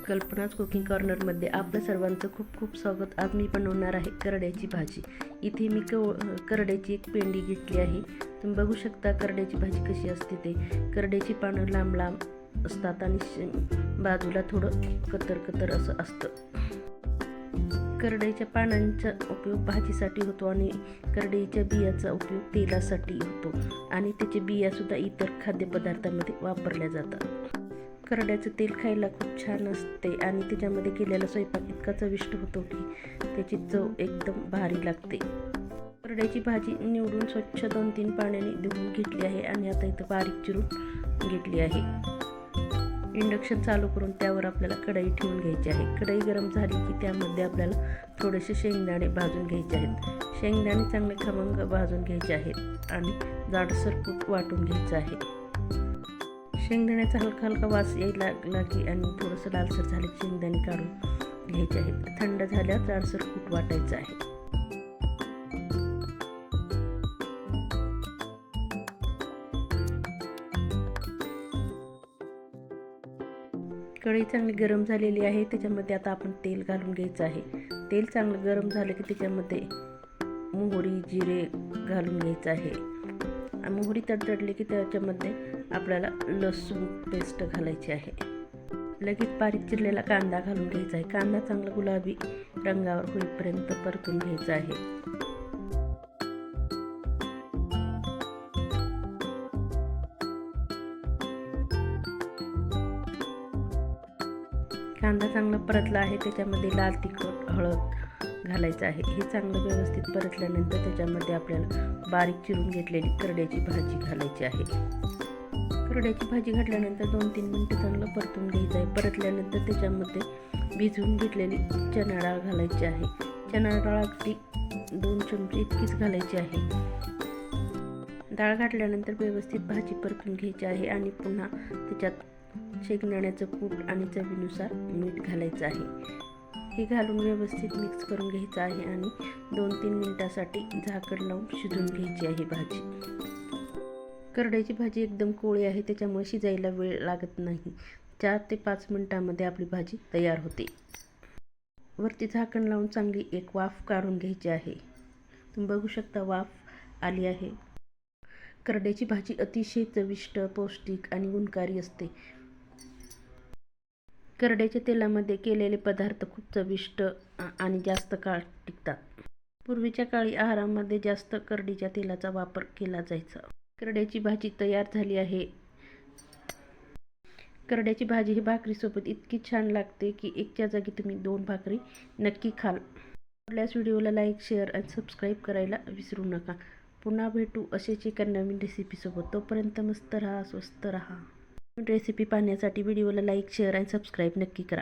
कल्पनाज cooking कॉर्नरमध्ये आपल्या सर्वांचं खूप खूप स्वागत। आज मी बनवणार आहे करड्याची भाजी। इथे मी करड्याची एक पेंडी घेतली आहे। तुम्ही बघू शकता करड्याची भाजी कशी असते ते। करड्याची पानं लांब लांब असतात आणि बाजूला थोडं कतर कतर असं असतं। करडईच्या पानांचा उपयोग भाजीसाठी होतो आणि करडईच्या बियाचा उपयोग तेलासाठी होतो आणि त्याचे बिया सुद्धा इतर खाद्यपदार्थांमध्ये वापरल्या जातात। करड्याचं तेल खायला खूप छान असते आणि त्याच्यामध्ये केलेला स्वयंपाक इतका चविष्ट होतो की त्याची चव एकदम भारी लागते। करड्याची भाजी निवडून स्वच्छ 2-3 पाण्याने धुवून घेतली आहे आणि आता इथं बारीक चिरून घेतली आहे। इंडक्शन चालू करून त्यावर आपल्याला कढई ठेवून घ्यायची आहे। कढई गरम झाली की त्यामध्ये आपल्याला थोडेसे शेंगदाणे भाजून घ्यायचे आहेत। शेंगदाणे चांगले खमंग भाजून घ्यायचे आहेत आणि जाडसर कूट वाटून घ्यायचं आहे। शेंगदाण्याचा हलका हलका वास यायला लागला की आणि थोडंसं लालसर झाले शेंगदाणे काढून घ्यायचे आहेत। थंड झाल्यावर जाडसर कूट वाटायचं आहे। कढई चांगली गरम झालेली आहे। त्याच्यामध्ये आता आपण तेल घालून घ्यायचं आहे। तेल चांगलं गरम झालं की त्याच्यामध्ये मोहरी जिरे घालून घ्यायचं आहे। मोहरी तडतडली की त्याच्यामध्ये आपल्याला लसूण पेस्ट घालायची आहे। लगेच बारीक चिरलेला कांदा घालून घ्यायचा आहे। कांदा चांगला गुलाबी रंगावर होईपर्यंत परतून घ्यायचा आहे। कांदा चांगला परतला आहे। त्याच्यामध्ये लाल तिखट हळद घालायचं आहे। हे चांगलं व्यवस्थित परतल्यानंतर त्याच्यामध्ये आपल्याला बारीक चिरून घेतलेली करड्याची भाजी घालायची आहे। करड्याची भाजी घातल्यानंतर 2-3 मिनिटं चांगलं परतून घ्यायचं आहे। परतल्यानंतर त्याच्यामध्ये भिजवून घेतलेली चणा डाळ घालायची आहे। चणा डाळ अगदी 2 चमचे इतकीच घालायची आहे। डाळ घातल्यानंतर व्यवस्थित भाजी परतून घ्यायची आहे आणि पुन्हा त्याच्यात शेंगदाण्याचं कूट आणि चवीनुसार मीठ घालायचं आहे। हे घालून व्यवस्थित मिक्स करून घ्यायचं आहे आणि 2-3 मिनिटासाठी झाकण लावून शिजवून घ्यायची आहे भाजी। करड्याची भाजी एकदम कोवळी आहे त्याच्यामुळे शिजायला वेळ लागत नाही। 4 ते 5 मिनिटांमध्ये आपली भाजी तयार होते। वरती झाकण लावून चांगली एक वाफ काढून घ्यायची आहे। तुम्ही बघू शकता वाफ आली आहे। करड्याची भाजी अतिशय चविष्ट, पौष्टिक आणि गुणकारी असते। करड्याच्या तेलामध्ये केलेले पदार्थ खूप चविष्ट आणि जास्त काळ टिकतात। पूर्वीच्या काळी आहारामध्ये जास्त करडीच्या तेलाचा वापर केला जायचा। करड्याची भाजी तयार झाली आहे। करड्याची भाजी ही भाकरीसोबत इतकी छान लागते की एकच्या जागी तुम्ही 2 भाकरी नक्की खाल। आवडल्यास व्हिडिओला लाईक, शेअर आणि सबस्क्राईब करायला विसरू नका। पुन्हा भेटू असेच एका नवीन रेसिपीसोबत। तोपर्यंत मस्त राहा, स्वस्त राहा। रेसिपी पाहण्यासाठी व्हिडिओला लाईक, शेअर आणि सबस्क्राईब नक्की करा।